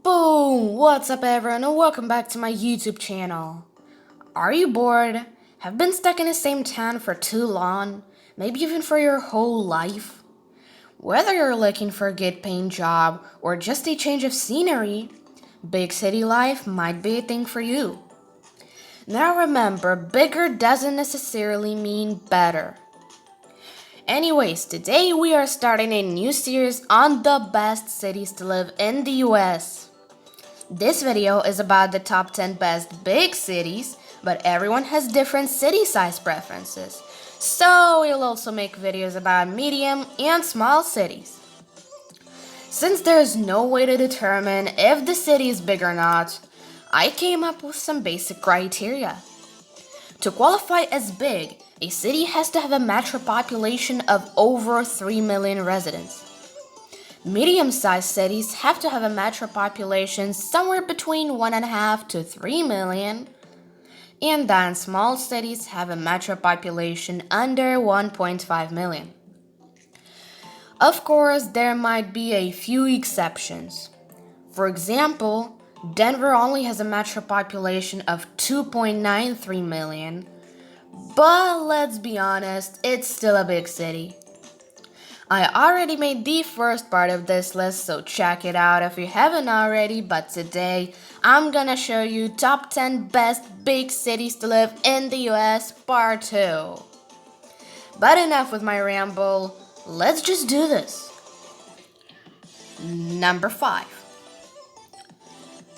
Boom! What's up, everyone, and welcome back to my YouTube channel. Are you bored? Have been stuck in the same town for too long? Maybe even for your whole life? Whether you're looking for a good paying job or just a change of scenery, big city life might be a thing for you. Now remember, bigger doesn't necessarily mean better. Anyways, today we are starting a new series on the best cities to live in the US. This video is about the top 10 best big cities, but everyone has different city size preferences. So we'll also make videos about medium and small cities. Since there's no way to determine if the city is big or not, I came up with some basic criteria. To qualify as big, a city has to have a metro population of over 3 million residents. Medium-sized cities have to have a metro population somewhere between 1.5 to 3 million, and then small cities have a metro population under 1.5 million. Of course, there might be a few exceptions. For example, Denver only has a metro population of 2.93 million, but let's be honest, it's still a big city. I already made the first part of this list, so check it out if you haven't already, but today I'm gonna show you top 10 best big cities to live in the US part 2. But enough with my ramble, let's just do this. Number 5.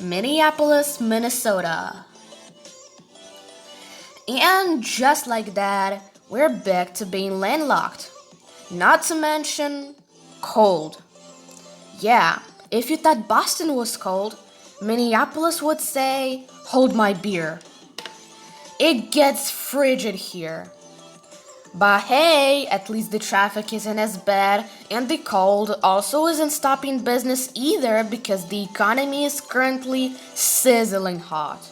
Minneapolis, Minnesota. And just like that, we're back to being landlocked. Not to mention, cold. Yeah, if you thought Boston was cold, Minneapolis would say, hold my beer. It gets frigid here. But hey, at least the traffic isn't as bad, and the cold also isn't stopping business either because the economy is currently sizzling hot.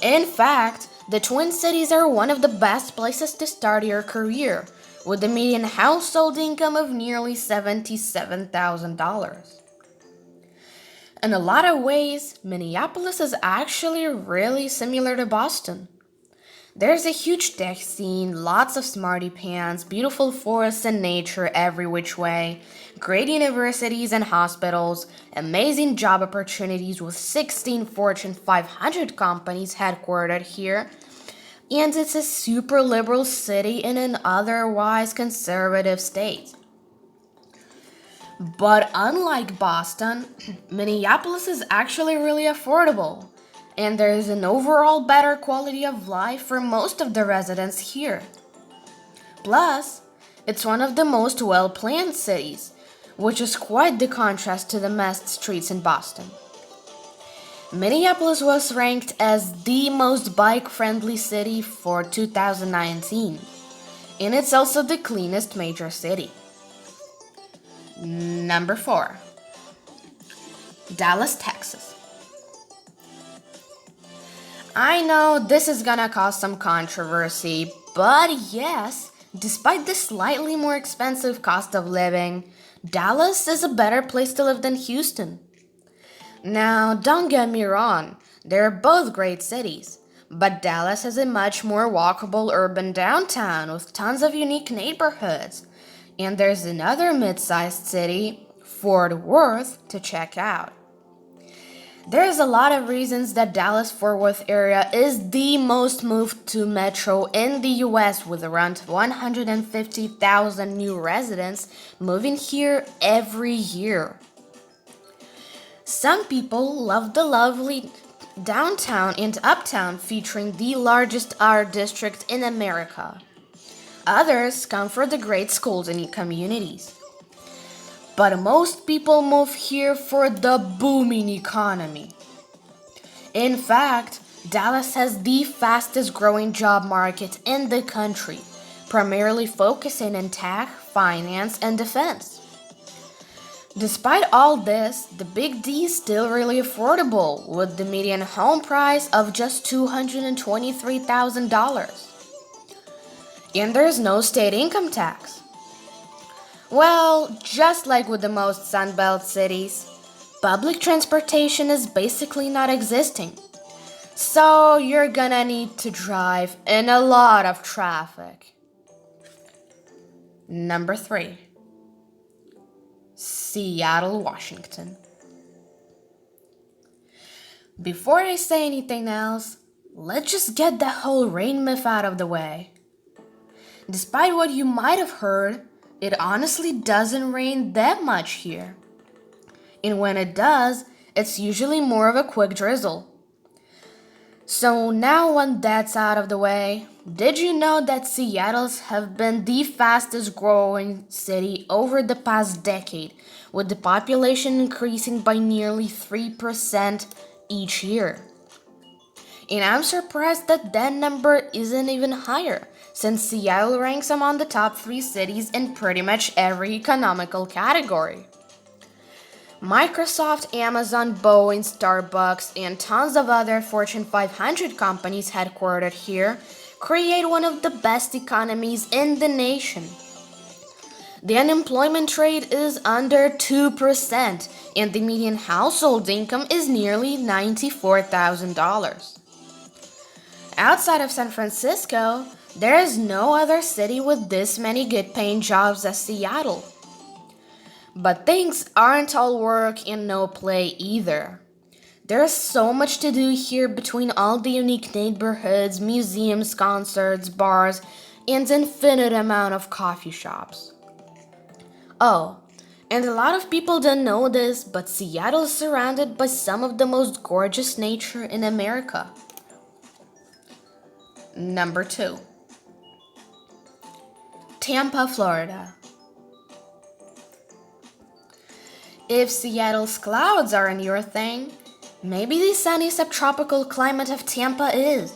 In fact, the Twin Cities are one of the best places to start your career, with a median household income of nearly $77,000. In a lot of ways, Minneapolis is actually really similar to Boston. There's a huge tech scene, lots of smarty pants, beautiful forests and nature every which way, great universities and hospitals, amazing job opportunities with 16 Fortune 500 companies headquartered here, and it's a super liberal city in an otherwise conservative state. But unlike Boston, Minneapolis is actually really affordable, and there is an overall better quality of life for most of the residents here. Plus, it's one of the most well-planned cities, which is quite the contrast to the messed streets in Boston. Minneapolis was ranked as the most bike-friendly city for 2019, and it's also the cleanest major city. Number 4. Dallas, Texas. I know this is gonna cause some controversy, but yes, despite the slightly more expensive cost of living, Dallas is a better place to live than Houston. Now, don't get me wrong, they're both great cities, but Dallas has a much more walkable urban downtown with tons of unique neighborhoods. And there's another mid-sized city, Fort Worth, to check out. There's a lot of reasons that Dallas-Fort Worth area is the most moved to metro in the US, with around 150,000 new residents moving here every year. Some people love the lovely downtown and uptown featuring the largest art district in America. Others come for the great schools and communities. But most people move here for the booming economy. In fact, Dallas has the fastest growing job market in the country, primarily focusing in tech, finance, and defense. Despite all this, the Big D is still really affordable, with the median home price of just $223,000. And there's no state income tax. Well, just like with the most Sunbelt cities, public transportation is basically not existing. So you're gonna need to drive in a lot of traffic. Number 3. Seattle, Washington. Before I say anything else, let's just get the whole rain myth out of the way. Despite what you might have heard, it honestly doesn't rain that much here. And when it does, it's usually more of a quick drizzle. So now when that's out of the way, did you know that Seattle's have been the fastest growing city over the past decade, with the population increasing by nearly 3% each year? And I'm surprised that number isn't even higher, since Seattle ranks among the top 3 cities in pretty much every economical category. Microsoft, Amazon, Boeing, Starbucks, and tons of other Fortune 500 companies headquartered here create one of the best economies in the nation. The unemployment rate is under 2%, and the median household income is nearly $94,000. Outside of San Francisco, there is no other city with this many good-paying jobs as Seattle. But things aren't all work and no play either. There's so much to do here between all the unique neighborhoods, museums, concerts, bars, and infinite amount of coffee shops. Oh, and a lot of people don't know this, but Seattle is surrounded by some of the most gorgeous nature in America. Number 2. Tampa, Florida. If Seattle's clouds aren't your thing, maybe the sunny subtropical climate of Tampa is.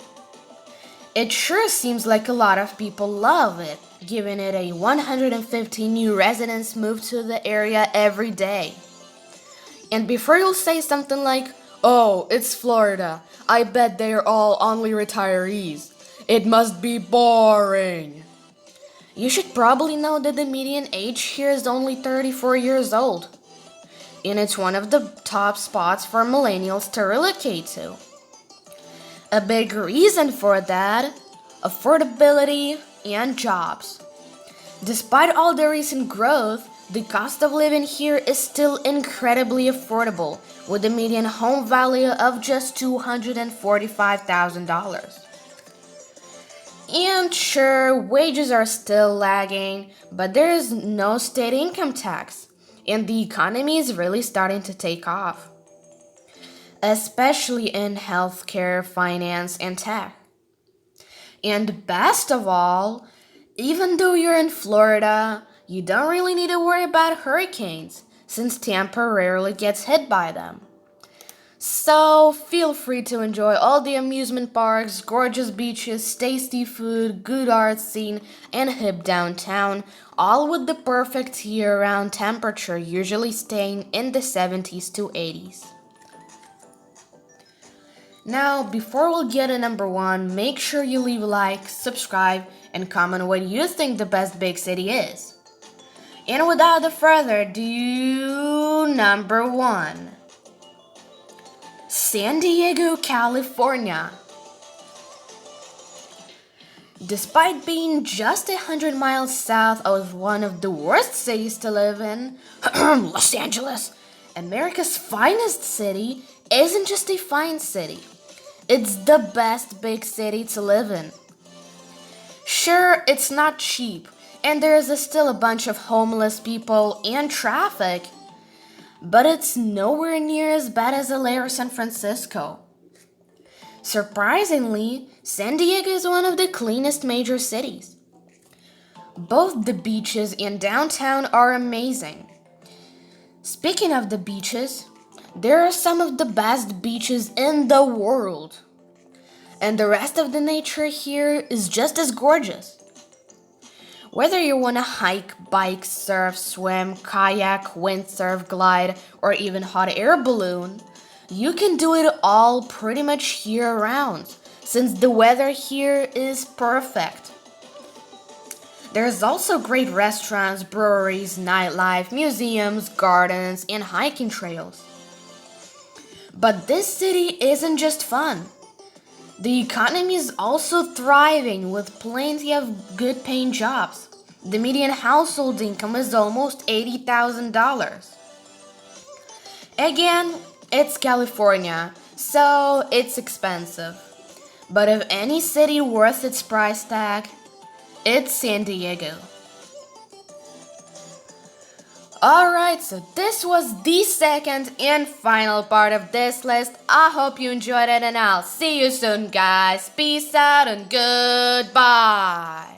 It sure seems like a lot of people love it, given it a 150 new residents move to the area every day. And before you'll say something like, "Oh, it's Florida, I bet they're all only retirees. It must be boring." You should probably know that the median age here is only 34 years old. And it's one of the top spots for millennials to relocate to. A big reason for that, affordability and jobs. Despite all the recent growth, the cost of living here is still incredibly affordable, with a median home value of just $245,000. And sure, wages are still lagging, but there is no state income tax. And the economy is really starting to take off, especially in healthcare, finance, and tech. And best of all, even though you're in Florida, you don't really need to worry about hurricanes, since Tampa rarely gets hit by them. So feel free to enjoy all the amusement parks, gorgeous beaches, tasty food, good art scene, and hip downtown, all with the perfect year-round temperature, usually staying in the 70s to 80s. Now, before we'll get to number 1, make sure you leave a like, subscribe, and comment what you think the best big city is. And without further ado, number 1. San Diego, California. Despite being just 100 miles south of one of the worst cities to live in, Los Angeles, America's finest city isn't just a fine city. It's the best big city to live in. Sure, it's not cheap, and there is still a bunch of homeless people and traffic, but it's nowhere near as bad as LA or San Francisco. Surprisingly, San Diego is one of the cleanest major cities. Both the beaches and downtown are amazing. Speaking of the beaches, there are some of the best beaches in the world. And the rest of the nature here is just as gorgeous. Whether you want to hike, bike, surf, swim, kayak, windsurf, glide, or even hot air balloon, you can do it all pretty much year-round, since the weather here is perfect. There's also great restaurants, breweries, nightlife, museums, gardens, and hiking trails. But this city isn't just fun. The economy is also thriving with plenty of good paying jobs. The median household income is almost $80,000. Again, it's California, so it's expensive. But if any city worth its price tag, it's San Diego. Alright, so this was the second and final part of this list. I hope you enjoyed it, and I'll see you soon, guys. Peace out and goodbye.